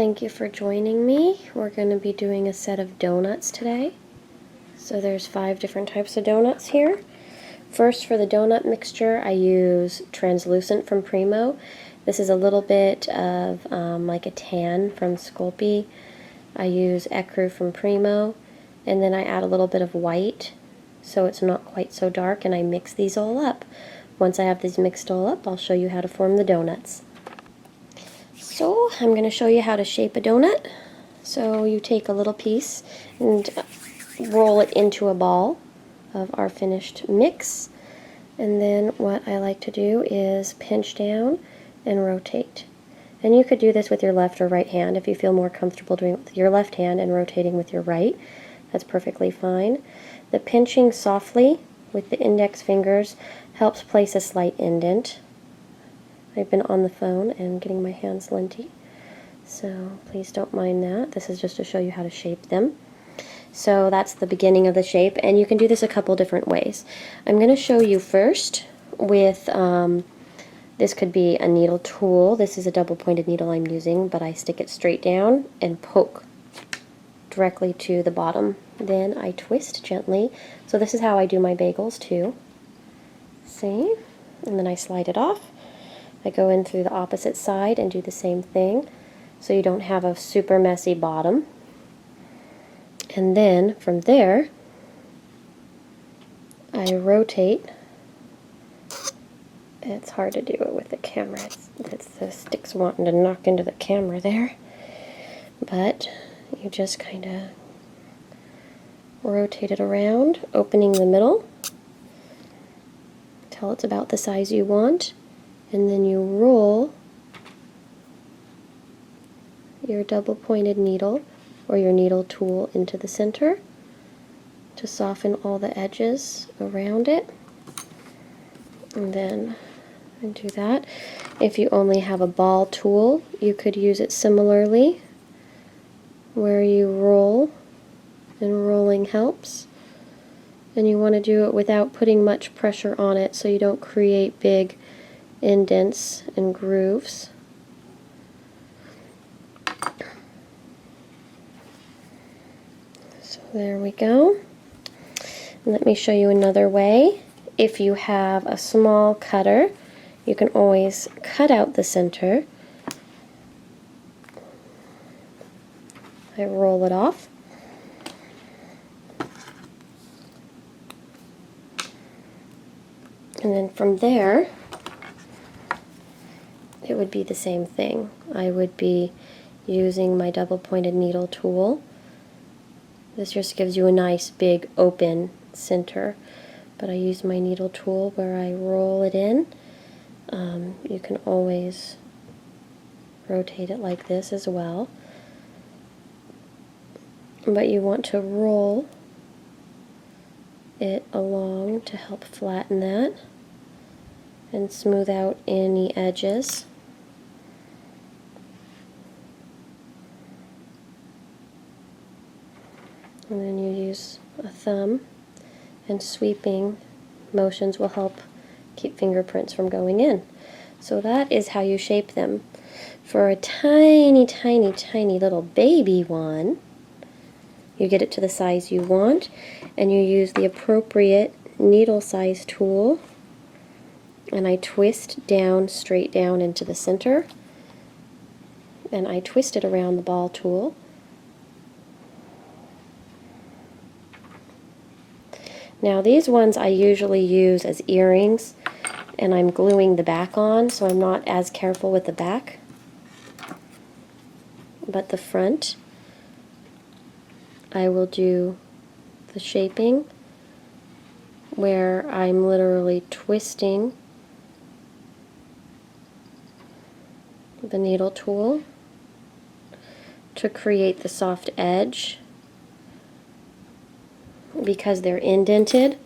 Thank you for joining me. We're going to be doing a set of donuts today. So there's 5 different types of donuts here. First, for the donut mixture, I use translucent from Primo. This is a little bit of like a tan from Sculpey. I use ecru from Primo, and then I add a little bit of white so it's not quite so dark, and I mix these all up. Once I have these mixed all up, I'll show you how to form the donuts. So I'm going to show you how to shape a donut. So you take a little piece and roll it into a ball of our finished mix, and then what I like to do is pinch down and rotate. And you could do this with your left or right hand. If you feel more comfortable doing it with your left hand and rotating with your right, that's perfectly fine. The pinching softly with the index fingers helps place a slight indent. I've been on the phone and getting my hands linty, so please don't mind that. This is just to show you how to shape them. So that's the beginning of the shape, and you can do this a couple different ways. I'm going to show you first with, this could be a needle tool. This is a double-pointed needle I'm using, but I stick it straight down and poke directly to the bottom. Then I twist gently. So this is how I do my bagels too. See? And then I slide it off. I go in through the opposite side and do the same thing, so you don't have a super messy bottom. And then from there, I rotate. It's hard to do it with the camera. It's the stick's wanting to knock into the camera there. But you just kind of rotate it around, opening the middle till it's about the size you want. And then you roll your double-pointed needle or your needle tool into the center to soften all the edges around it. And then do that. If you only have a ball tool, you could use it similarly, where you roll, and rolling helps. And you want to do it without putting much pressure on it so you don't create big indents and grooves. So there we go. And let me show you another way. If you have a small cutter, you can always cut out the center. I roll it off. And then from there, it would be the same thing. I would be using my double-pointed needle tool. This just gives you a nice big open center, but I use my needle tool where I roll it in. You can always rotate it like this as well, but you want to roll it along to help flatten that and smooth out any edges. And then you use a thumb, and sweeping motions will help keep fingerprints from going in. So that is how you shape them. For a tiny, tiny, tiny little baby one, you get it to the size you want, and you use the appropriate needle size tool, and I twist down, straight down into the center, and I twist it around the ball tool. Now these ones I usually use as earrings, and I'm gluing the back on, so I'm not as careful with the back. But the front, I will do the shaping where I'm literally twisting the needle tool to create the soft edge, because they're indented.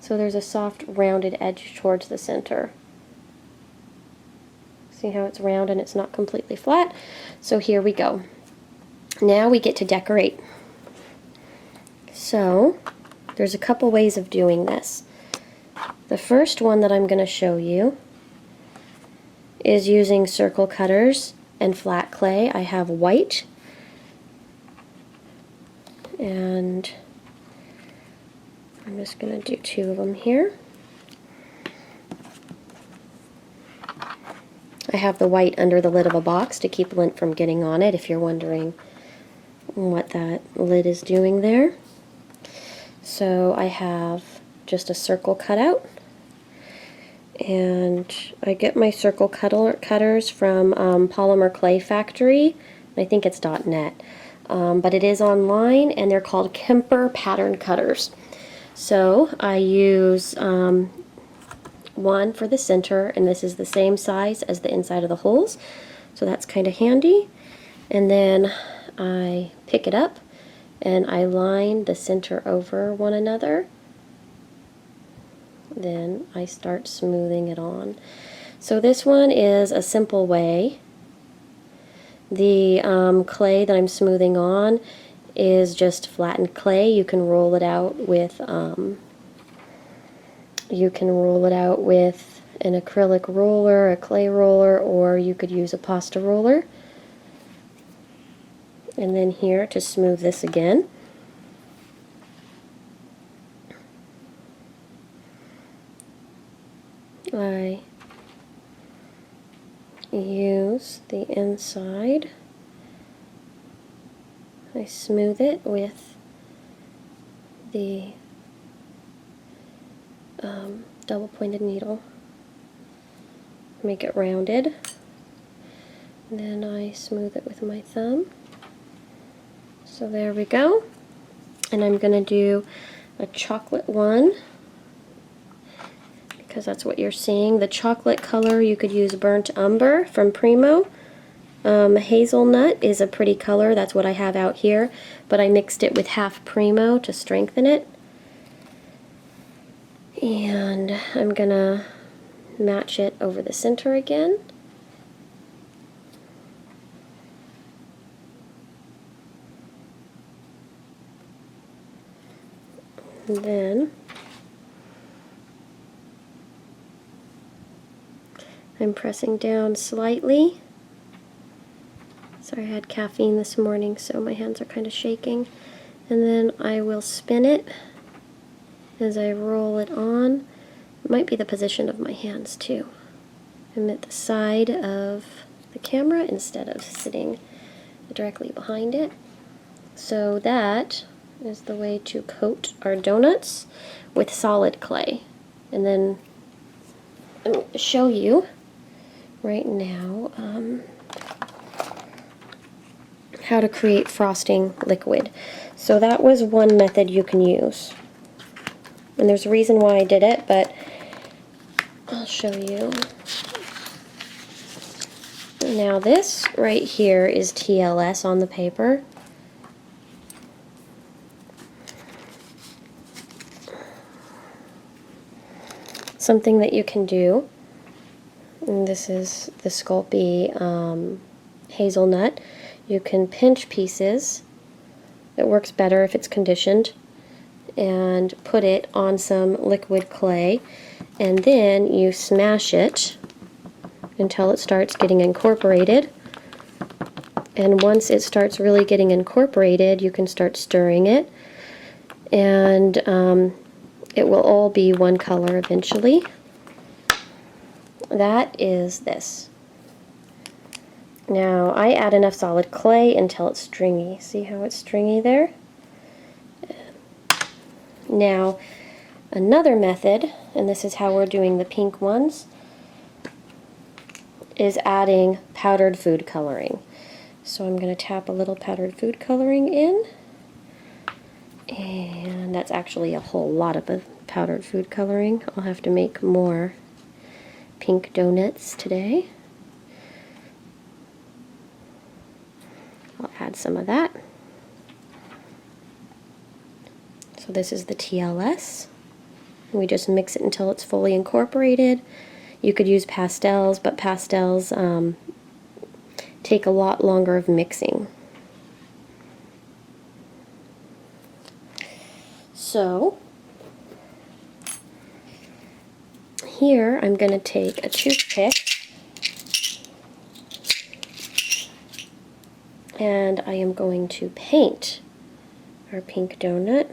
So there's a soft rounded edge towards the center. See how it's round and it's not completely flat? So here we go. Now we get to decorate. So there's a couple ways of doing this. The first one that I'm going to show you is using circle cutters and flat clay. I have white, and I'm just going to do 2 of them here. I have the white under the lid of a box to keep lint from getting on it, if you're wondering what that lid is doing there. So I have just a circle cutout, and I get my circle cutters from Polymer Clay Factory. I think it's .net, but it is online, and they're called Kemper pattern cutters. So I use one for the center, and this is the same size as the inside of the holes, so that's kind of handy. And then I pick it up and I line the center over one another. Then I start smoothing it on. So this one is a simple way. The clay that I'm smoothing on is just flattened clay. You can roll it out with an acrylic roller, a clay roller, or you could use a pasta roller. And then here to smooth this again, I use the inside. I smooth it with the double pointed needle, make it rounded, and then I smooth it with my thumb. So there we go. And I'm going to do a chocolate one, because that's what you're seeing. The chocolate color, you could use Burnt Umber from Primo. Hazelnut is a pretty color, that's what I have out here, but I mixed it with half Primo to strengthen it. And I'm gonna match it over the center again. And then I'm pressing down slightly. Sorry, I had caffeine this morning, so my hands are kind of shaking. And then I will spin it as I roll it on. It might be the position of my hands too. I'm at the side of the camera instead of sitting directly behind it. So that is the way to coat our donuts with solid clay. And then I'm going to show you right now how to create frosting liquid. So that was one method you can use. And there's a reason why I did it, but I'll show you. Now this right here is TLS on the paper. Something that you can do, and this is the Sculpey hazelnut, you can pinch pieces. It works better if it's conditioned, and put it on some liquid clay, and then you smash it until it starts getting incorporated. And once it starts really getting incorporated, you can start stirring it, and it will all be one color eventually. That is this. Now I add enough solid clay until it's stringy. See how it's stringy there? Now another method, and this is how we're doing the pink ones, is adding powdered food coloring. So I'm going to tap a little powdered food coloring in, and that's actually a whole lot of powdered food coloring. I'll have to make more pink donuts today. I'll add some of that. So this is the TLS. We just mix it until it's fully incorporated. You could use pastels, but pastels take a lot longer of mixing. So here I'm going to take a toothpick And I am going to paint our pink donut.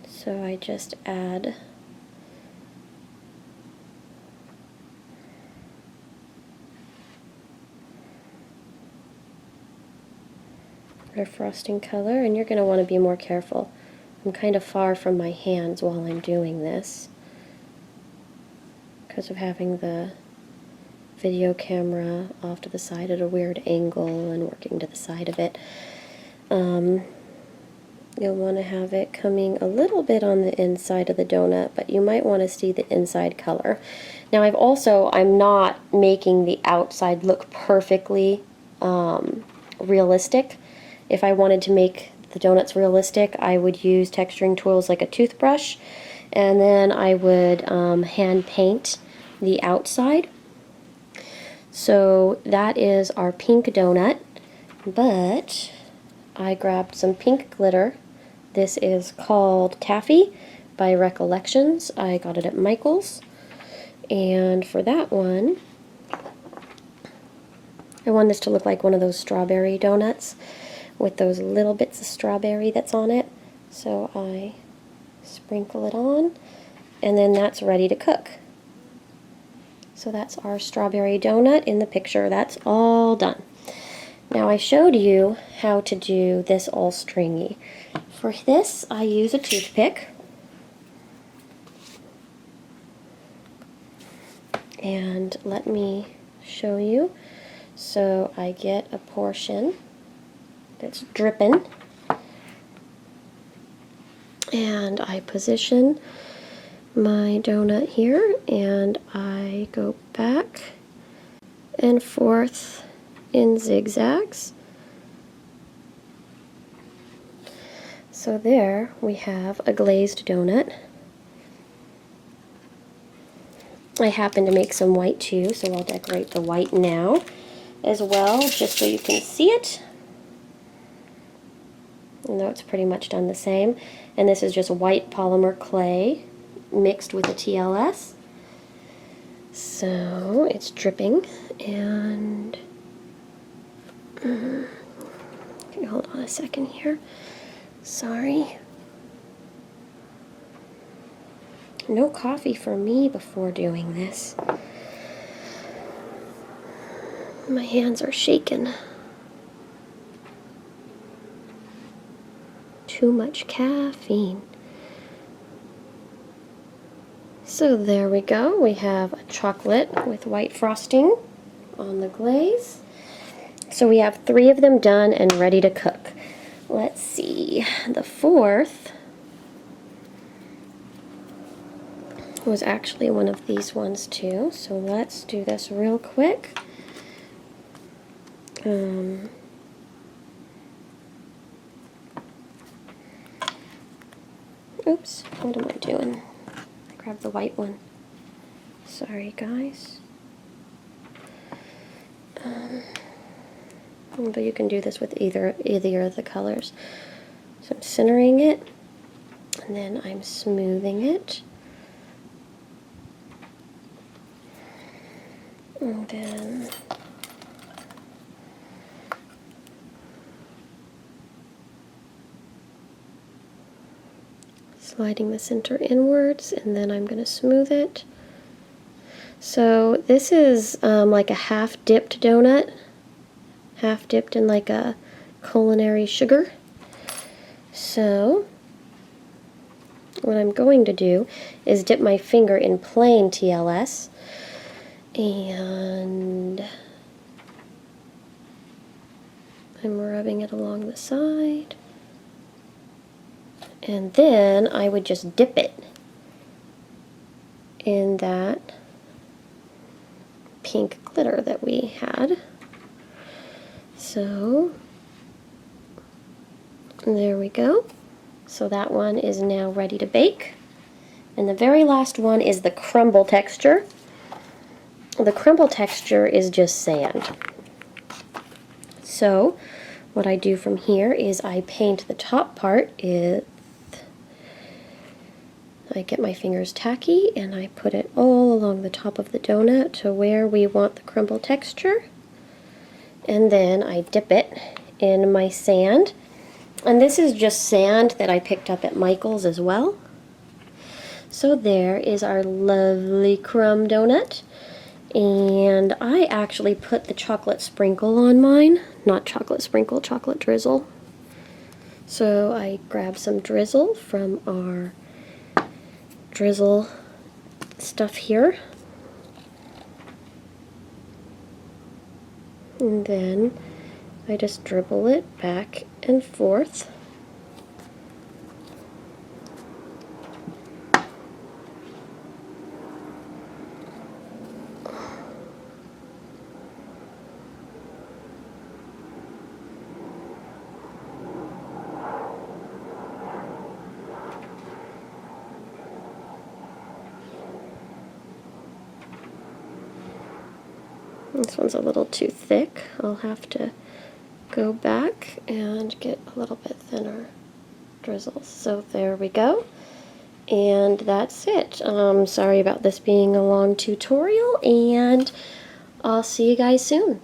So I just add our frosting color, and you're going to want to be more careful. I'm kind of far from my hands while I'm doing this because of having the video camera off to the side at a weird angle and working to the side of it. You'll want to have it coming a little bit on the inside of the donut, but you might want to see the inside color. Now I'm not making the outside look perfectly realistic. If I wanted to make the donuts realistic, I would use texturing tools like a toothbrush, and then I would hand paint the outside. So that is our pink donut, but I grabbed some pink glitter. This is called Taffy by Recollections. I got it at Michael's. And for that one, I want this to look like one of those strawberry donuts with those little bits of strawberry that's on it. So I sprinkle it on, and then that's ready to cook. So that's our strawberry donut in the picture. That's all done. Now I showed you how to do this all stringy. For this, I use a toothpick. And let me show you. So I get a portion that's dripping, and I position my donut here, and I go back and forth in zigzags. So there we have a glazed donut. I happen to make some white too, so I'll decorate the white now as well, just so you can see it. Though it's pretty much done the same. And this is just white polymer clay mixed with a TLS. So it's dripping, and okay, hold on a second here. Sorry. No coffee for me before doing this. My hands are shaking. Too much caffeine. So there we go. We have a chocolate with white frosting on the glaze. So we have 3 of them done and ready to cook. Let's see. The 4th was actually one of these ones too. So let's do this real quick. Oops, what am I doing? I grabbed the white one. Sorry, guys. But you can do this with either of the colors. So I'm centering it, and then I'm smoothing it. And then sliding the center inwards, and then I'm going to smooth it. So this is like a half-dipped donut, half-dipped in like a culinary sugar. So what I'm going to do is dip my finger in plain TLS, and I'm rubbing it along the side. And then I would just dip it in that pink glitter that we had. So there we go. So that one is now ready to bake. And the very last one is the crumble texture. The crumble texture is just sand. So what I do from here is I paint the top part. I get my fingers tacky and I put it all along the top of the donut to where we want the crumble texture. And then I dip it in my sand. And this is just sand that I picked up at Michael's as well. So there is our lovely crumb donut. And I actually put the chocolate sprinkle on mine. Not chocolate sprinkle, chocolate drizzle. So I grabbed some drizzle from our Drizzle stuff here. And then I just dribble it back and forth. This one's a little too thick. I'll have to go back and get a little bit thinner drizzle. So there we go. And that's it. Sorry about this being a long tutorial, and I'll see you guys soon.